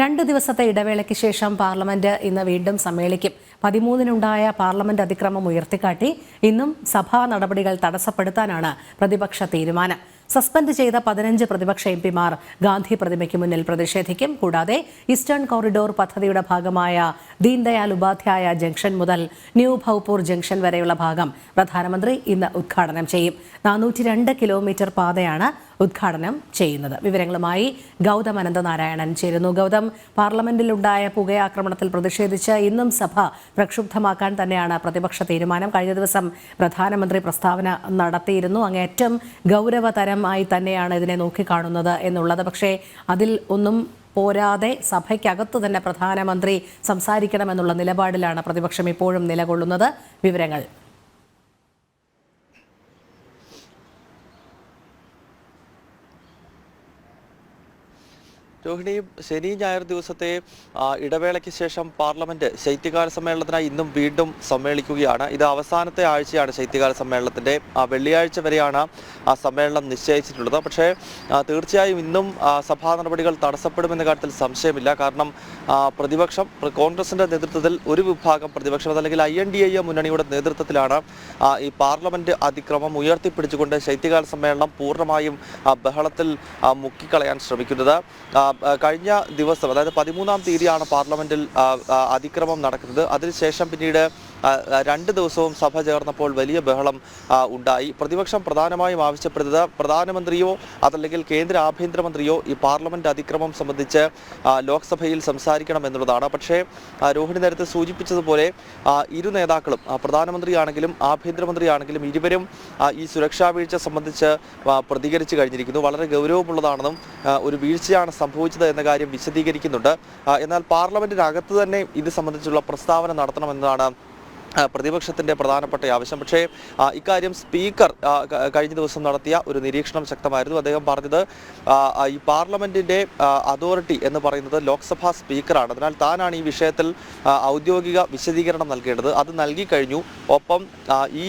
2 ദിവസത്തെ ഇടവേളയ്ക്ക് ശേഷം പാർലമെന്റ് ഇന്ന് വീണ്ടും സമ്മേളിക്കും. 13-നുണ്ടായ പാർലമെന്റ് അതിക്രമം ഉയർത്തിക്കാട്ടി ഇന്നും സഭാ നടപടികൾ തടസ്സപ്പെടുത്താനാണ് പ്രതിപക്ഷ തീരുമാനം. സസ്പെൻഡ് ചെയ്ത 15 പ്രതിപക്ഷ എംപിമാർ ഗാന്ധി പ്രതിമയ്ക്ക് മുന്നിൽ പ്രതിഷേധിക്കും. കൂടാതെ ഈസ്റ്റേൺ കോറിഡോർ പദ്ധതിയുടെ ഭാഗമായ ദീൻദയാൽ ഉപാധ്യായ ജംഗ്ഷൻ മുതൽ ന്യൂ ഭൗപൂർ ജംഗ്ഷൻ വരെയുള്ള ഭാഗം പ്രധാനമന്ത്രി ഇന്ന് ഉദ്ഘാടനം ചെയ്യും. 402 കിലോമീറ്റർ പാതയാണ് ഉദ്ഘാടനം ചെയ്യുന്നത്. വിവരങ്ങളുമായി ഗൗതം അനന്തനാരായണൻ ചേരുന്നു. ഗൗതം, പാർലമെന്റിലുണ്ടായ പുകയാക്രമണത്തിൽ പ്രതിഷേധിച്ച് ഇന്നും സഭ പ്രക്ഷുബ്ധമാക്കാൻ തന്നെയാണ് പ്രതിപക്ഷ തീരുമാനം. കഴിഞ്ഞ ദിവസം പ്രധാനമന്ത്രി പ്രസ്താവന നടത്തിയിരുന്നു. അങ്ങേയറ്റം ഗൗരവതരമായി തന്നെയാണ് ഇതിനെ നോക്കിക്കാണുന്നത് എന്നുള്ളത്. പക്ഷേ അതിൽ ഒന്നും പോരാതെ സഭയ്ക്കകത്ത് തന്നെ പ്രധാനമന്ത്രി സംസാരിക്കണമെന്നുള്ള നിലപാടിലാണ് പ്രതിപക്ഷം ഇപ്പോഴും നിലകൊള്ളുന്നത്. വിവരങ്ങൾ. രോഹിണി, ശനി ഞായർ ദിവസത്തെ ഇടവേളയ്ക്ക് ശേഷം പാർലമെന്റ് ശൈത്യകാല സമ്മേളനത്തിനായി ഇന്നും വീണ്ടും സമ്മേളിക്കുകയാണ്. ഇത് അവസാനത്തെ ആഴ്ചയാണ് ശൈത്യകാല സമ്മേളനത്തിന്റെ. വെള്ളിയാഴ്ച വരെയാണ് ആ സമ്മേളനം നിശ്ചയിച്ചിട്ടുള്ളത്. പക്ഷേ തീർച്ചയായും ഇന്നും സഭാ നടപടികൾ തടസ്സപ്പെടുമെന്ന കാര്യത്തിൽ സംശയമില്ല. കാരണം പ്രതിപക്ഷം, കോൺഗ്രസിന്റെ നേതൃത്വത്തിൽ ഒരു വിഭാഗം പ്രതിപക്ഷം, അതല്ലെങ്കിൽ INDA മുന്നണിയുടെ നേതൃത്വത്തിലാണ് ഈ പാർലമെന്റ് അതിക്രമം ഉയർത്തിപ്പിടിച്ചുകൊണ്ട് ശൈത്യകാല സമ്മേളനം പൂർണ്ണമായും ബഹളത്തിൽ മുക്കിക്കളയാൻ ശ്രമിക്കുന്നത്. കഴിഞ്ഞ ദിവസം, അതായത് 13-ാം തീയതിയാണ് പാർലമെന്റിൽ അതിക്രമം നടക്കുന്നത്. അതിനുശേഷം പിന്നീട് 2 ദിവസവും സഭ ചേർന്നപ്പോൾ വലിയ ബഹളം ഉണ്ടായി. പ്രതിപക്ഷം പ്രധാനമായും ആവശ്യപ്പെടുന്നത് പ്രധാനമന്ത്രിയോ അതല്ലെങ്കിൽ കേന്ദ്ര ആഭ്യന്തരമന്ത്രിയോ ഈ പാർലമെന്റ് അതിക്രമം സംബന്ധിച്ച് ലോക്സഭയിൽ സംസാരിക്കണം എന്നുള്ളതാണ്. പക്ഷേ രോഹിണി നേരത്തെ സൂചിപ്പിച്ചതുപോലെ ഇരു നേതാക്കളും, പ്രധാനമന്ത്രിയാണെങ്കിലും ആഭ്യന്തരമന്ത്രിയാണെങ്കിലും, ഇരുവരും ഈ സുരക്ഷാ വീഴ്ച സംബന്ധിച്ച് പ്രതികരിച്ചു കഴിഞ്ഞിരിക്കുന്നു. വളരെ ഗൗരവമുള്ളതാണെന്നും ഒരു വീഴ്ചയാണ് സംഭവിച്ചത് എന്ന കാര്യം വിശദീകരിക്കുന്നുണ്ട്. എന്നാൽ പാർലമെന്റിനകത്ത് തന്നെ ഇത് സംബന്ധിച്ചുള്ള പ്രസ്താവന നടത്തണമെന്നതാണ് പ്രതിപക്ഷത്തിന്റെ പ്രധാനപ്പെട്ട ആവശ്യം. പക്ഷേ ഇക്കാര്യം സ്പീക്കർ കഴിഞ്ഞ ദിവസം നടത്തിയ ഒരു നിരീക്ഷണം ശക്തമായിരുന്നു. അദ്ദേഹം പറഞ്ഞത് ഈ പാർലമെന്റിന്റെ അതോറിറ്റി എന്ന് പറയുന്നത് ലോക്സഭാ സ്പീക്കറാണ്. അതിനാൽ താനാണ് ഈ വിഷയത്തിൽ ഔദ്യോഗിക വിശദീകരണം നൽകേണ്ടത്. അത് നൽകി കഴിഞ്ഞു. ഒപ്പം ഈ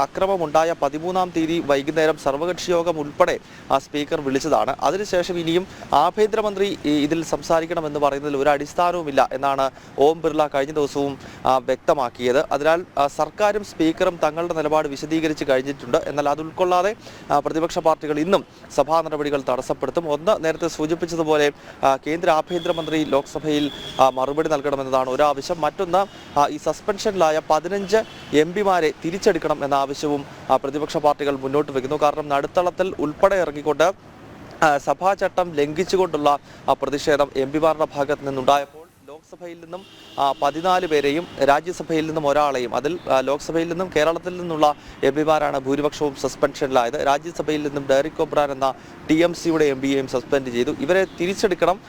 അക്രമമുണ്ടായ 13-ാം തീയതി വൈകുന്നേരം സർവകക്ഷി യോഗം ഉൾപ്പെടെ സ്പീക്കർ വിളിച്ചതാണ്. അതിനുശേഷം ഇനിയും ആഭ്യന്തരമന്ത്രി ഇതിൽ സംസാരിക്കണമെന്ന് പറയുന്നതിൽ ഒരു അടിസ്ഥാനവുമില്ല എന്നാണ് ഓം ബിർള കഴിഞ്ഞ ദിവസവും വ്യക്തമാക്കിയത്. അതിനാൽ സർക്കാരും സ്പീക്കറും തങ്ങളുടെ നിലപാട് വിശദീകരിച്ച് കഴിഞ്ഞിട്ടുണ്ട്. എന്നാൽ അത് ഉൾക്കൊള്ളാതെ പ്രതിപക്ഷ പാർട്ടികൾ ഇന്നും സഭാ നടപടികൾ തടസ്സപ്പെടുത്തും. ഒന്ന്, നേരത്തെ സൂചിപ്പിച്ചതുപോലെ കേന്ദ്ര ആഭ്യന്തരമന്ത്രി ലോക്സഭയിൽ മറുപടി നൽകണമെന്നതാണ് ഒരു ആവശ്യം. മറ്റൊന്ന്, ഈ സസ്പെൻഷനിലായ 15 എംപിമാരെ തിരിച്ചെടുക്കണം എന്ന ആവശ്യവും പ്രതിപക്ഷ പാർട്ടികൾ മുന്നോട്ട് വയ്ക്കുന്നു. കാരണം നടുത്തളത്തിൽ ഉൾപ്പെടെ ഇറങ്ങിക്കൊണ്ട് സഭാചട്ടം ലംഘിച്ചുകൊണ്ടുള്ള പ്രതിഷേധം എംപിമാരുടെ ഭാഗത്ത് നിന്നുണ്ടായപ്പോൾ ലോക്സഭയിൽ നിന്നും 14 പേരെയും രാജ്യസഭയിൽ നിന്നും ഒരാളെയും, അതിൽ ലോക്സഭയിൽ നിന്നും കേരളത്തിൽ നിന്നുള്ള എംപിമാരാണ് ഭൂരിപക്ഷവും സസ്പെൻഷനിലായത്. രാജ്യസഭയിൽ നിന്നും ഡെറിക് ഒബ്രാൻ എന്ന TMCയുടെ എംപിയെയും സസ്പെൻഡ് ചെയ്തു. ഇവരെ തിരിച്ചെടുക്കണം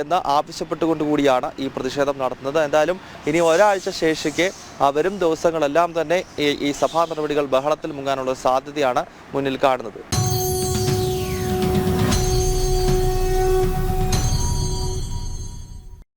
എന്ന് ആവശ്യപ്പെട്ടുകൊണ്ടുകൂടിയാണ് ഈ പ്രതിഷേധം നടത്തുന്നത്. എന്തായാലും ഇനി ഒരാഴ്ച ശേഷിക്കെ വരും ദിവസങ്ങളെല്ലാം തന്നെ ഈ സഭാ നടപടികൾ ബഹളത്തിൽ മുങ്ങാനുള്ള സാധ്യതയാണ് മുന്നിൽ കാണുന്നത്.